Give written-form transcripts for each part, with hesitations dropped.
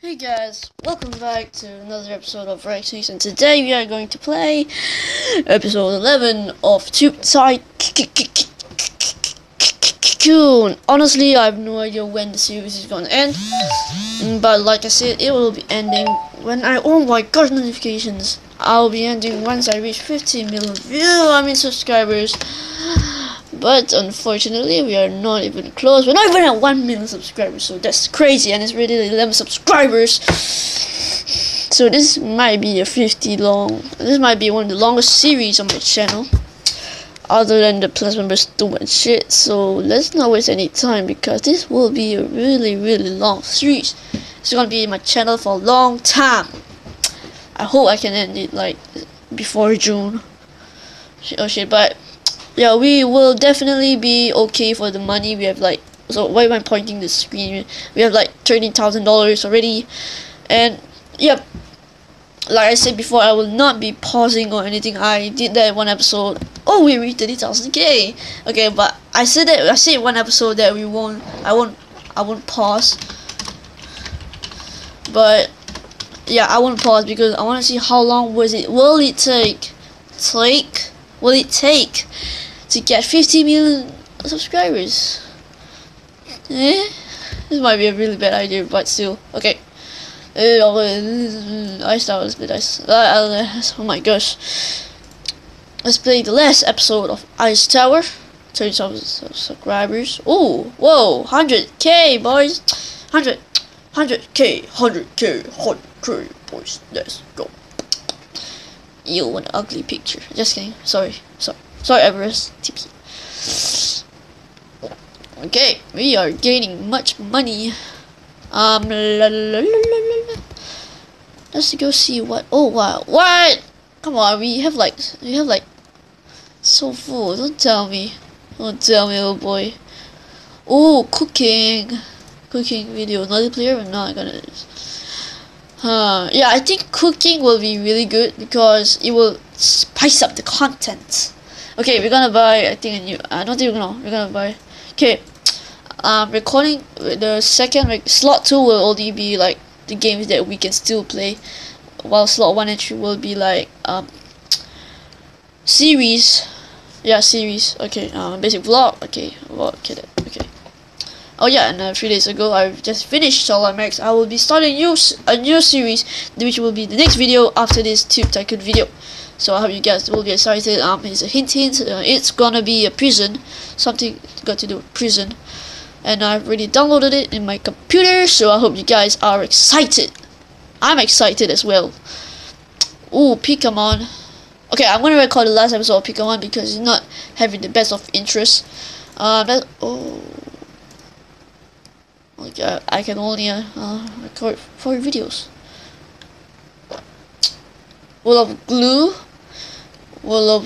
Hey guys, welcome back to another episode of Rexys, and today we are going to play episode 11 of Tube Tycoon. Honestly, I have no idea when the series is gonna end, but like I said, it will be ending when oh my gosh, notifications. I'll be ending once I reach 50 million subscribers. But unfortunately, we are not even close. We're not even at 1 million subscribers, so that's crazy. And it's really 11 subscribers. So this might be this might be one of the longest series on my channel, other than the plus members too much shit. So let's not waste any time, because this will be a really long series. It's gonna be in my channel for a long time. I hope I can end it like before June. Oh shit, but yeah, we will definitely be okay for the money. We have like, so why am I pointing the screen? We have like $13,000 already, and yep, like I said before, I will not be pausing or anything. I did that in one episode. Oh, we reached 30,000k. Okay, but I said in one episode that I won't pause. But yeah, I won't pause because I want to see how long will it take to get 50 million subscribers. This might be a really bad idea, but still. Okay. Ice Tower, let's play Ice. Oh my gosh. Let's play the last episode of Ice Tower. 30,000 subscribers. Oh, whoa, 100k, boys. 100k, boys. Let's go. You want an ugly picture. Just kidding. Sorry, Everest TP. Okay, we are gaining much money. Let's go see what. Oh wow, what? Come on, we have like so full. Don't tell me, little boy. Oh, cooking video. Another player. I'm not gonna. Yeah, I think cooking will be really good because it will spice up the content. Okay, we're gonna buy, I think, a new. I don't think we're gonna buy. Okay, recording the second slot 2 will only be like the games that we can still play, while slot 1 and 3 will be like series. Yeah, series. Okay, basic vlog. Okay, well, okay. Oh yeah, and 3 days ago I just finished Solar Max. I will be starting a new series, which will be the next video after this Tube Tycoon video. So I hope you guys will get excited. It's a hint. It's gonna be a prison, something got to do with prison, and I've already downloaded it in my computer. So I hope you guys are excited. I'm excited as well. Ooh, Pokemon. Okay, I'm gonna record the last episode of Pokemon because it's not having the best of interest. Okay, I can only record 4 videos. Wall of glue. Wall of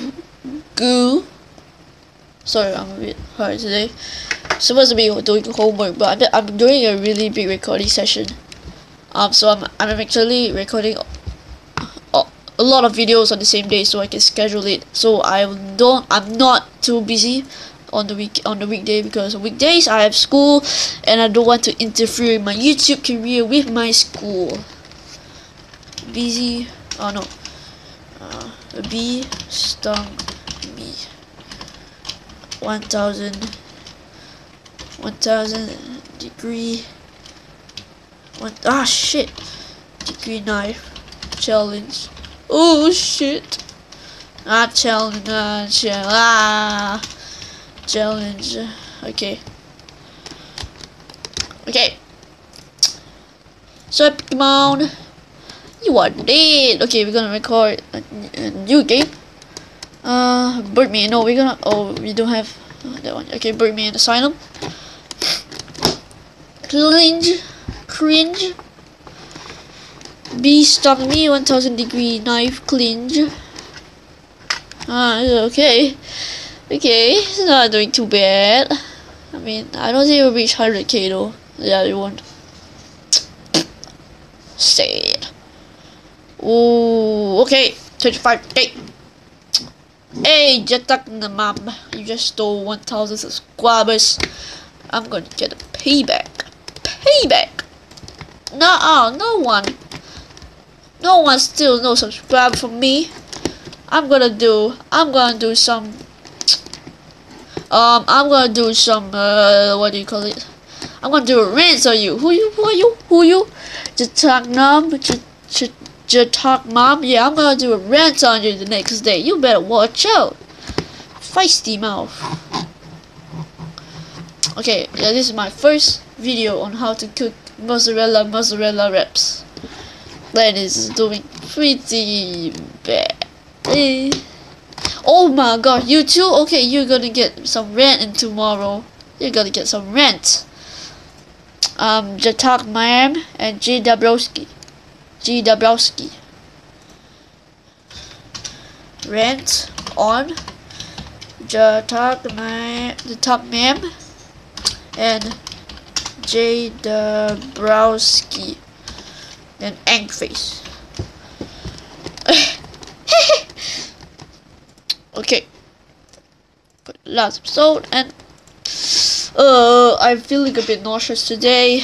goo. Sorry, I'm a bit hard today. Supposed to be doing homework, but I'm doing a really big recording session. So I'm actually recording a lot of videos on the same day, so I can schedule it. So I'm not too busy on the weekday, because on weekdays I have school and I don't want to interfere in my YouTube career with my school. Busy. Oh no. A bee stung me. 1000 degree. Shit. Degree knife challenge. Oh shit. Challenge. Okay. So Pokemon, you are dead. Okay, we're gonna record a new game. Birdman. No, we're gonna. Oh, we don't have that one. Okay, Birdman Asylum. Cringe. Bee stung me. 1000 degree knife. Cringe. Okay. Okay, it's not doing too bad. I mean, I don't think it will reach 100k though. Yeah, it won't. Sad. Ooh, okay. 25k. Hey, Jetak Namam. You just stole 1000 subscribers. I'm gonna get a payback. No one still no subscribe from me. I'm gonna do some what do you call it? I'm gonna do a rant on you. Who are you? Jatak mom. Yeah, I'm gonna do a rant on you the next day. You better watch out. Feisty mouth. Okay, yeah, this is my first video on how to cook mozzarella wraps. That is doing pretty bad. Oh my god, you too? Okay, you're gonna get some rent in tomorrow. You're gonna get some rent. Jatak Ma'am and G Dabrowski. Rent on Jatak Ma'am and J Dabrowski. Then angry face. Okay. Last episode, and I'm feeling a bit nauseous today.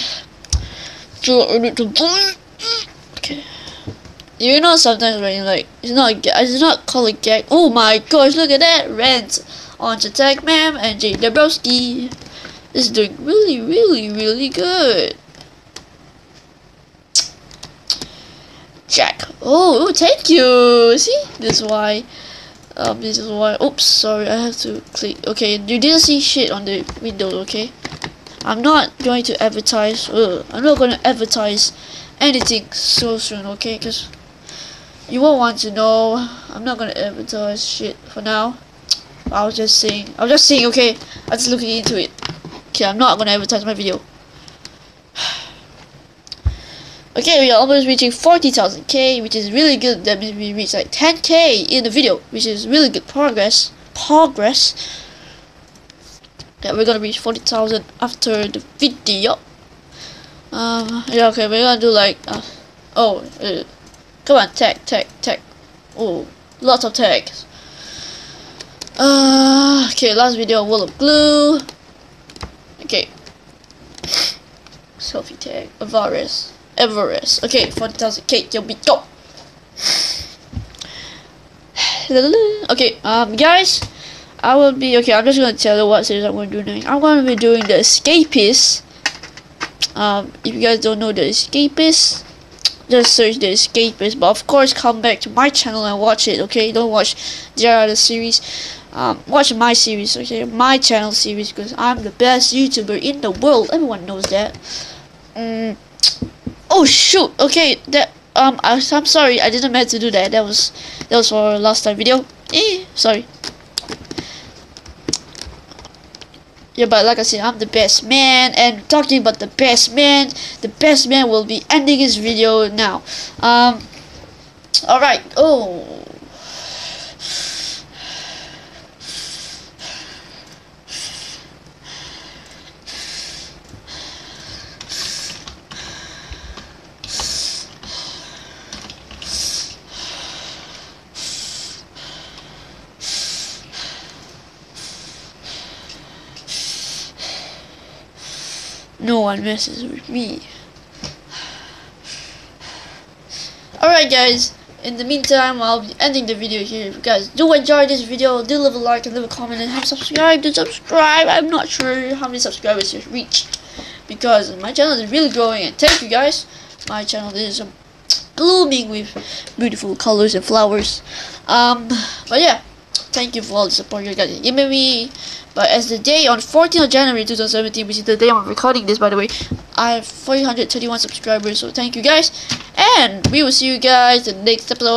So I need to okay. You know, sometimes when you like, it's not called a gag. Oh my gosh, look at that! Rant on Jatak Ma'am and J Dabrowski. This is doing really good. Jack. Oh, thank you. See, this is why. Oops, sorry. I have to click. Okay, you didn't see shit on the window. Okay, I'm not going to advertise. I'm not going to advertise anything so soon. Okay, because you won't want to know. I'm not going to advertise shit for now. I was just saying. Okay, I'm just looking into it. Okay, I'm not going to advertise my video. Okay, we are almost reaching 40,000k, which is really good. That means we reached like 10k in the video, which is really good progress. Yeah, we're gonna reach 40,000 after the video. Yeah, okay, we're gonna do like, come on, tag. Oh, lots of tags. Okay, last video, wall of glue. Okay, selfie tag, Everest. Okay, 40,000k, you'll be dope. Okay, guys, I'm just gonna tell you what series I'm gonna do next. I'm gonna be doing The Escapist. If you guys don't know The Escapist, just search The Escapist. But of course, come back to my channel and watch it. Okay, don't watch the other series. Watch my series. Okay, my channel series, because I'm the best YouTuber in the world. Everyone knows that. Oh shoot! Okay, I'm sorry. I didn't mean to do that. That was for last time video. Sorry. Yeah, but like I said, I'm the best man. And talking about the best man will be ending his video now. All right. Oh. No one messes with me. Alright guys, in the meantime, I'll be ending the video here. If you guys do enjoy this video, do leave a like and leave a comment and subscribe. I'm not sure how many subscribers you've reached, because my channel is really growing, and thank you guys. My channel is blooming with beautiful colors and flowers. But yeah, thank you for all the support you guys are giving me. But as the day on 14th of January 2017, which is the day I'm recording this, by the way, I have 431 subscribers, so thank you guys, and we will see you guys in the next episode.